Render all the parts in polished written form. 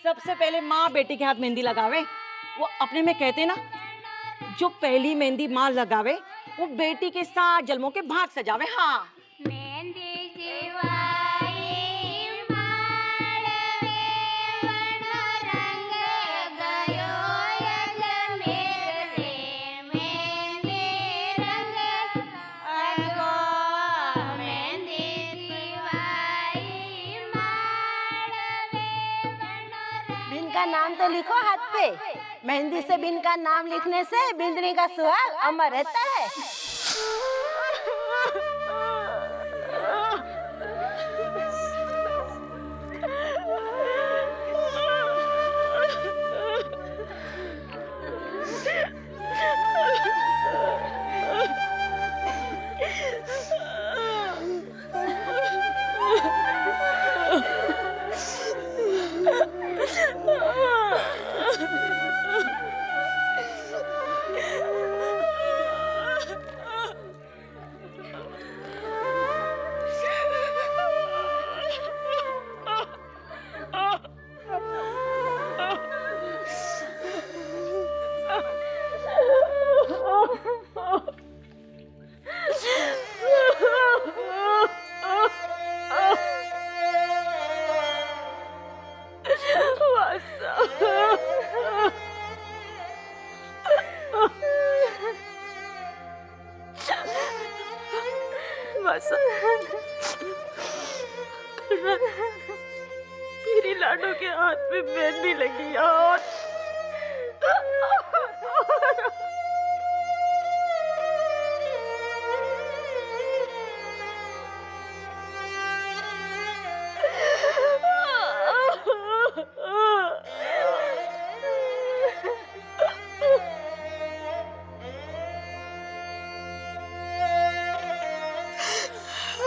सबसे पहले माँ बेटी के हाथ मेहंदी लगावे। वो अपने में कहते ना, जो पहली मेहंदी माँ लगावे वो बेटी के साथ जन्मों के भाग सजावे। हाँ, बिन का नाम तो लिखो हाथ पे। मेहंदी से बिन का नाम लिखने से बिंदनी का सुहाग अमर रहता है। मेरी लाडो के हाथ में मेहंदी लगी और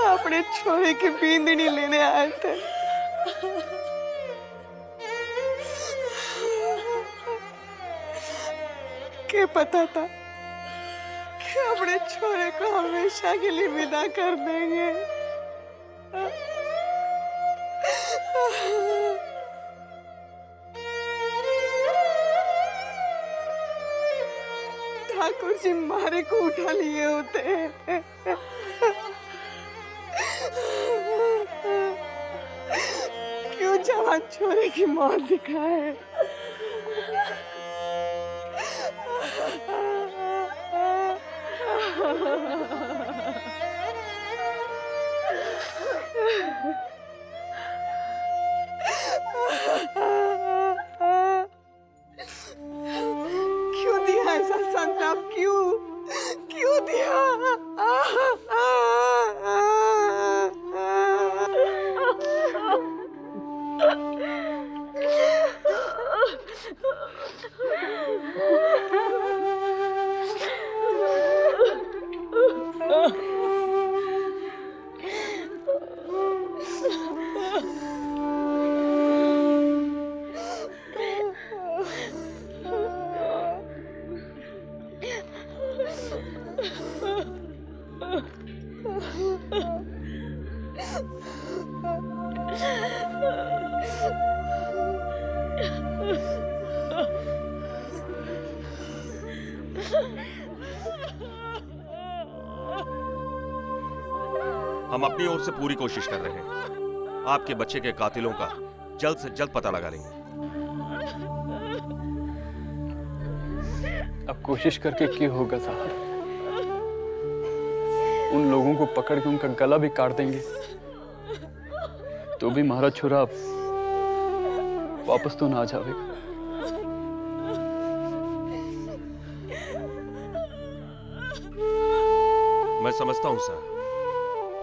अपने छोरे की बींदनी लेने आए थे। क्या पता था कि अपने छोरे को हमेशा के लिए विदा कर देंगे। ठाकुर जी मारे को उठा लिए होते। क्यों जवान छोरे की मौत दिखाए। क्यों दिया ऐसा संताप? क्यों दिया? हम अपनी ओर से पूरी कोशिश कर रहे हैं। आपके बच्चे के कातिलों का जल्द से जल्द पता लगा लेंगे। अब कोशिश करके क्या होगा साहब? उन लोगों को पकड़ के उनका गला भी काट देंगे। तो भी महाराज छोरा वापस तो ना आ जाएगा। मैं समझता हूं सर,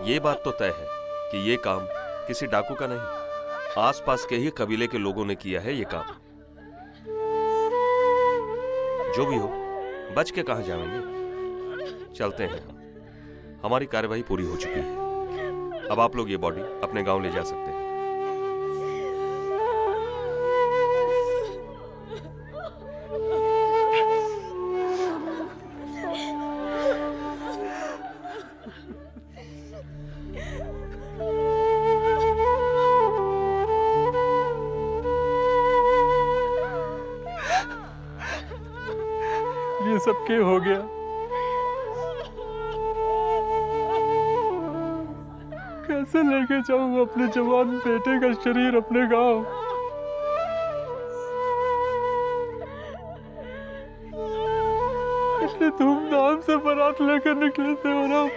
ये बात तो तय है कि ये काम किसी डाकू का नहीं, आसपास के ही कबीले के लोगों ने किया है ये काम। जो भी हो, बच के कहां जाएंगे। चलते हैं हम, हमारी कार्यवाही पूरी हो चुकी है। अब आप लोग ये बॉडी अपने गांव ले जा सकते हैं। ये सब क्या हो गया? कैसे लेके जाऊं अपने जवान बेटे का शरीर अपने गांव? इतने धूमधाम से बारात लेकर निकले थे और अब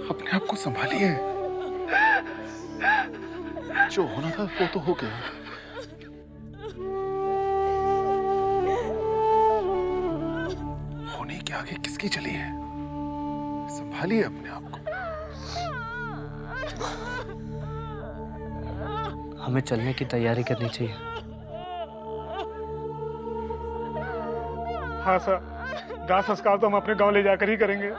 अपने आप को संभालिए। जो होना था वो तो हो गया। होने के आगे किसकी चली है? संभालिए अपने आप को। हमें चलने की तैयारी करनी चाहिए। हाँ सर, दाह संस्कार तो हम अपने गांव ले जाकर ही करेंगे।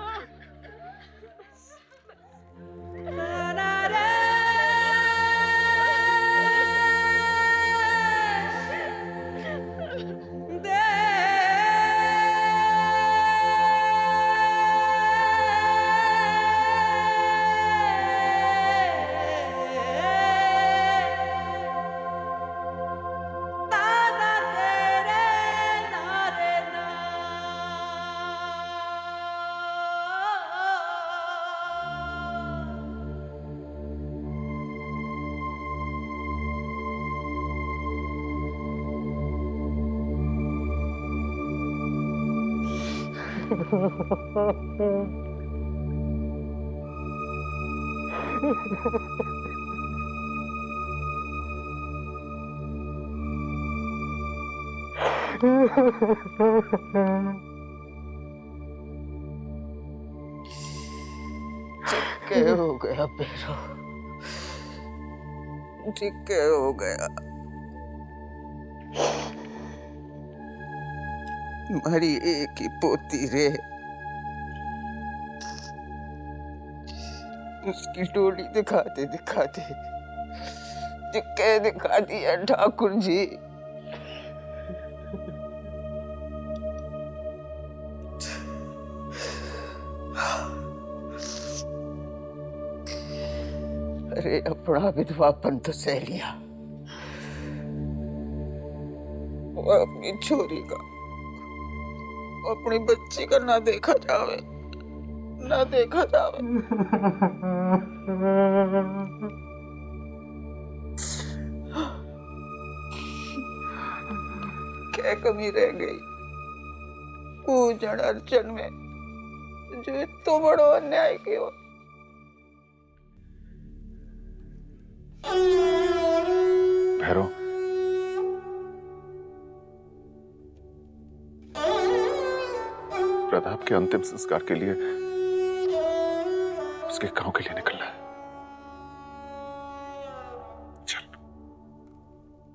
क्या हो गया पेरो? ठीक हो गया। तुम्हारी एक ही पोती रे, उसकी डोली दिखाते दिखाते टिक्के दिखा दिया ठाकुर जी। अरे अपना विधवापन तो सह लिया, वो अपनी छोरी का, अपनी बच्ची का ना देखा जावे, ना देखा जावे। क्या कमी रह गई पूजन अर्चन में जो इतना बड़ो अन्याय किया। भैरव, प्रताप के अंतिम संस्कार के लिए उसके गांव के लिए निकलना है। चल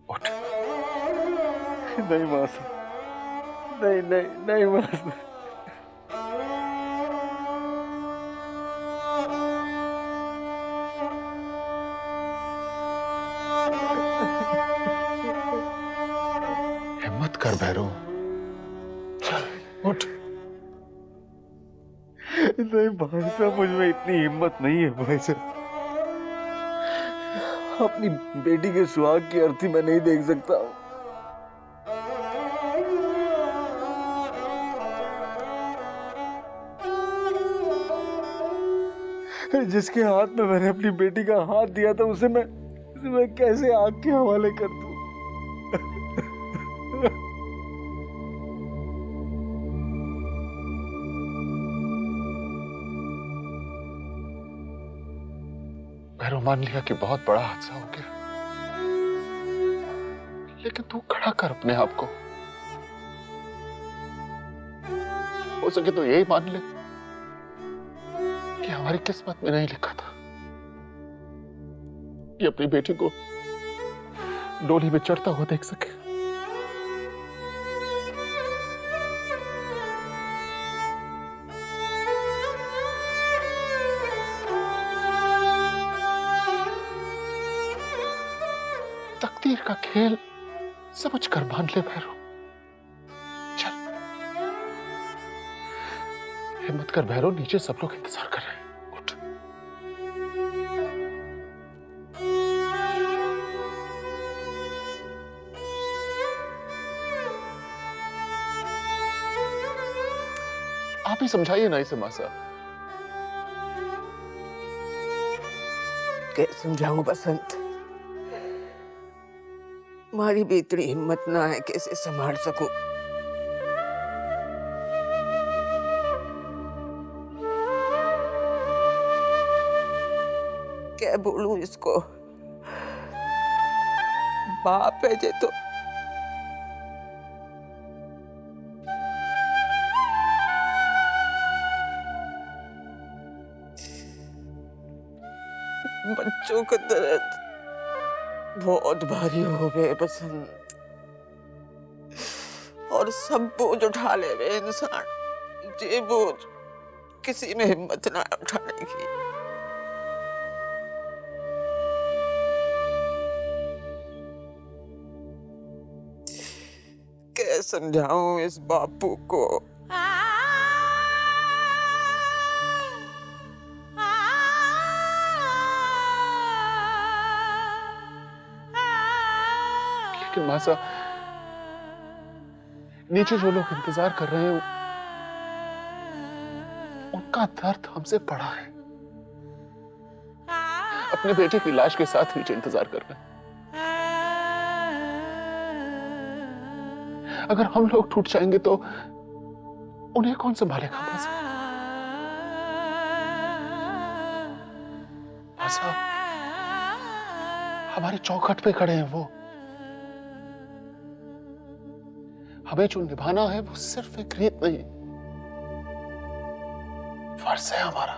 उठ। नहीं मासा, नहीं नहीं नहीं मासा। हिम्मत कर भैरव, चल उठ। नहीं भाई साहब, मुझ में इतनी हिम्मत नहीं है भाई साहब। अपनी बेटी के सुहाग की अर्थी मैं नहीं देख सकता। जिसके हाथ में मैंने अपनी बेटी का हाथ दिया था उसे मैं कैसे आग के हवाले कर दूं? भैरव मान लिया कि बहुत बड़ा हादसा हो गया, लेकिन तू खड़ा कर अपने आप को। हो सके तो यही मान ले कि हमारी किस्मत में नहीं लिखा था कि अपनी बेटी को डोली में चढ़ता हुआ देख सके। तकदीर का खेल समझ कर मान ले भैरव। चल हिम्मत कर भैरव, नीचे सब लोग इंतजार कर रहे हैं। उठ। आप ही समझाइए ना इसे मासा। कैसे समझाऊं बसंत, हमारी भी इतनी हिम्मत ना है कि इसे संभाल सकूं। क्या बोलूं इसको, बाप है जे तो बच्चों का दर्द बहुत भारी हो गए बसंत, और सब बोझ उठा ले वे इंसान, ये बोझ किसी में हिम्मत ना उठाने की। कैसे समझाऊं इस बापू को। लेकिन मासा, नीचे जो लोग इंतजार कर रहे हैं उनका दर्द हमसे बड़ा है। अपने बेटे की लाश के साथ नीचे इंतजार कर रहे हैं। अगर हम लोग टूट जाएंगे तो उन्हें कौन संभालेगा मासा? मासा, हमारे चौखट पे खड़े हैं वो। हमें जो निभाना है वो सिर्फ एक रीत नहीं, फर्ज है हमारा।